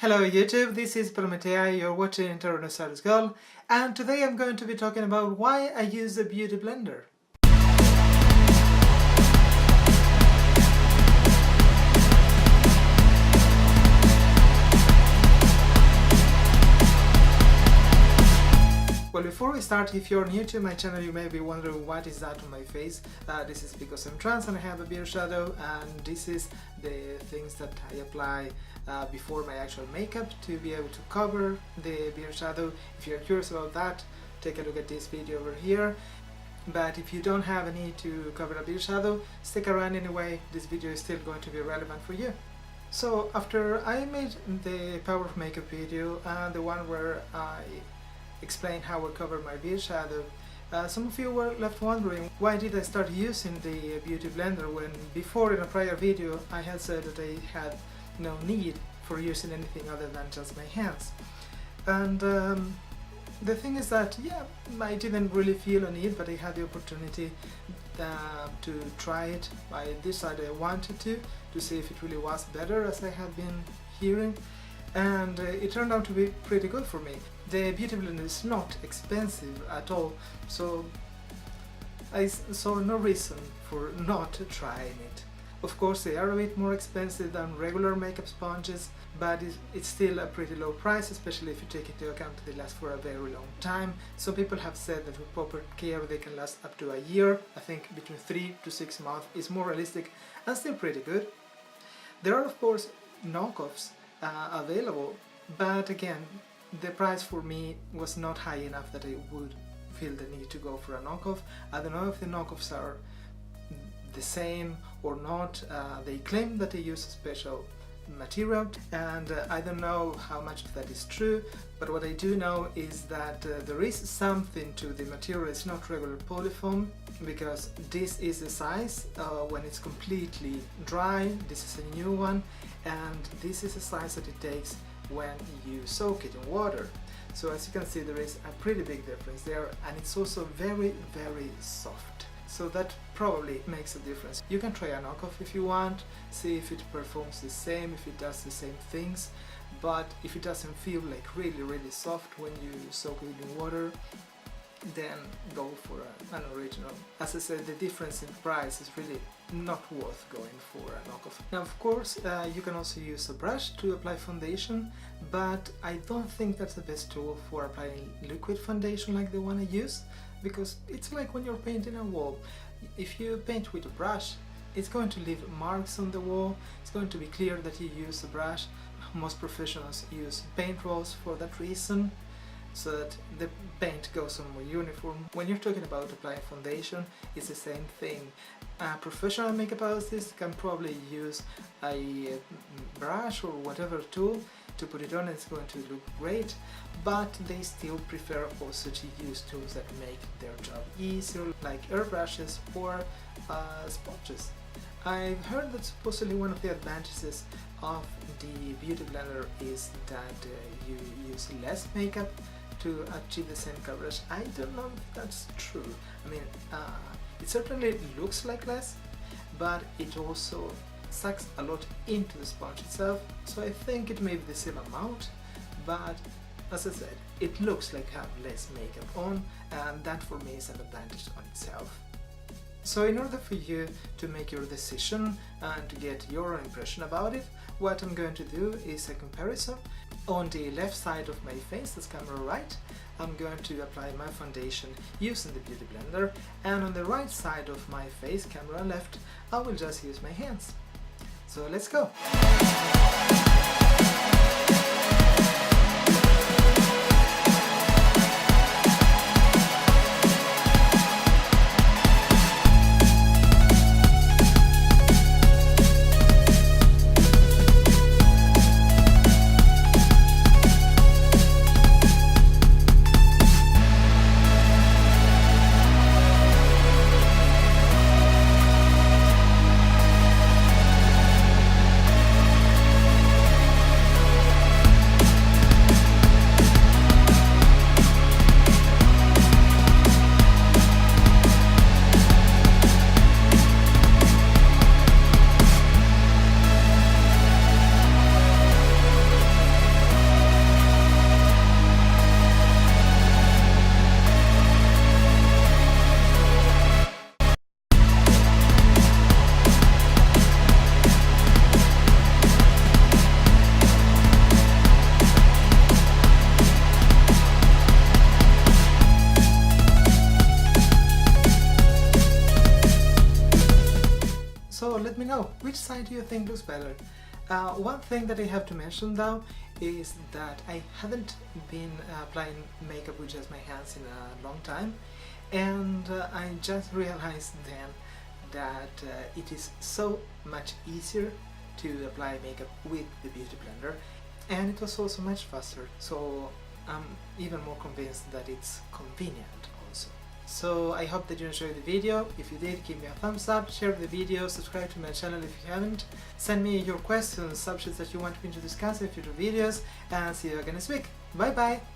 Hello YouTube, this is Prometea, you're watching Tyrannosaurus Girl, and today I'm going to be talking about why I use a beauty blender. Well, before we start, if you're new to my channel, you may be wondering what is that on my face. This is because I'm trans and I have a beard shadow, and this is the things that I apply before my actual makeup to be able to cover the beard shadow. If you're curious about that, take a look at this video over here. But if you don't have a need to cover a beard shadow, stick around anyway, this video is still going to be relevant for you. So after I made the Power of Makeup video, the one where I explain how I cover my beard shadow, some of you were left wondering why did I start using the beauty blender when before in a prior video I had said that I had no need for using anything other than just my hands. And the thing is that, yeah, I didn't really feel a need, but I had the opportunity to try it. I decided I wanted to see if it really was better, as I had been hearing. And it turned out to be pretty good for me. The beauty blender is not expensive at all, so I saw no reason for not trying it. Of course, they are a bit more expensive than regular makeup sponges, but it's still a pretty low price, especially if you take into account that they last for a very long time. Some people have said that with proper care they can last up to a year. I think between 3 to 6 months is more realistic and still pretty good. There are of course knockoffs available, but again, the price for me was not high enough that I would feel the need to go for a knockoff. I don't know if the knockoffs are the same or not. They claim that they use a special material, and I don't know how much of that is true, but what I do know is that there is something to the material. It's not regular polyfoam, because this is the size when it's completely dry. This is a new one, and this is the size that it takes when you soak it in water. So as you can see, there is a pretty big difference there, and it's also very soft. So that probably makes a difference. You can try a knockoff if you want, see if it performs the same, if it does the same things, but if it doesn't feel like really soft when you soak it in water, then go for an original. As I said, the difference in price is really not worth going for a knockoff. Now of course you can also use a brush to apply foundation, but I don't think that's the best tool for applying liquid foundation like the one I use, because it's like when you're painting a wall. If you paint with a brush, it's going to leave marks on the wall. It's going to be clear that you use a brush. Most professionals use paint rolls for that reason, so that the paint goes on more uniform. When you're talking about applying foundation, it's the same thing. A professional makeup artist can probably use a brush or whatever tool to put it on. It's going to look great, but they still prefer also to use tools that make their job easier, like airbrushes or sponges. I've heard that supposedly one of the advantages of the beauty blender is that you use less makeup to achieve the same coverage. I don't know if that's true. I mean, it certainly looks like less, but it also sucks a lot into the sponge itself, so I think it may be the same amount, but as I said, it looks like I have less makeup on, and that for me is an advantage on itself. So in order for you to make your decision and to get your own impression about it, what I'm going to do is a comparison. On the left side of my face, that's camera right, I'm going to apply my foundation using the beauty blender, and on the right side of my face, camera left, I will just use my hands. So let's go! know, which side do you think looks better? One thing that I have to mention though is that I haven't been applying makeup with just my hands in a long time, and I just realized then that it is so much easier to apply makeup with the beauty blender, and it was also much faster, so I'm even more convinced that it's convenient also. So I hope that you enjoyed the video. If you did, give me a thumbs up, share the video, subscribe to my channel if you haven't, send me your questions, subjects that you want me to discuss in future videos, and see you again next week. Bye bye!